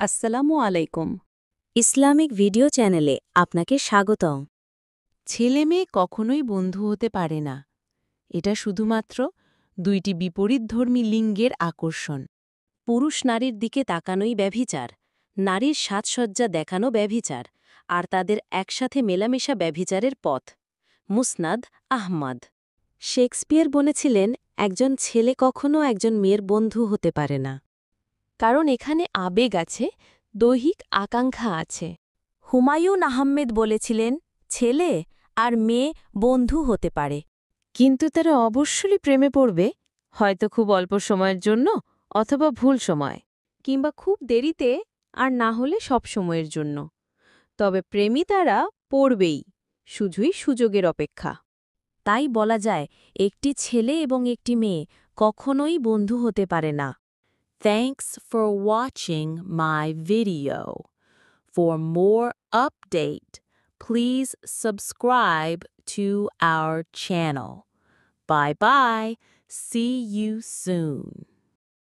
আসসালামু আলাইকুম। Islamic video চ্যানেলে আপনাকে স্বাগতম। ছেলে মেয়ে কখনোই বন্ধু হতে পারে না। এটা শুধুমাত্র দুইটি বিপরীতধর্মী লিঙ্গের আকর্ষণ। পুরুষ নারীর দিকে তাকানোই ব্যভিচার, নারীর সাজসজ্জা দেখানো ব্যভিচার, আর তাদের একসাথে মেলামেশা ব্যভিচারের পথ। মুসনাদ আহমদ। শেক্সপিয়ার বলেছিলেন, একজন ছেলে কখনো একজন মেয়ের বন্ধু হতে পারে না, কারণ এখানে আবেগ আছে, দৈহিক আকাঙ্ক্ষা আছে। হুমায়ুন আহমেদ বলেছিলেন, ছেলে আর মেয়ে বন্ধু হতে পারে, কিন্তু তারা অবশ্যই প্রেমে পড়বে, হয়তো খুব অল্প সময়ের জন্য অথবা ভুল সময়। কিংবা খুব দেরিতে, আর না হলে সব সময়ের জন্য। তবে প্রেমী তারা পড়বেই, শুধুই সুযোগের অপেক্ষা। তাই বলা যায় একটি ছেলে এবং একটি মেয়ে কখনোই বন্ধু হতে পারে না। Thanks for watching my video. For more update, please subscribe to our channel. Bye bye. See you soon.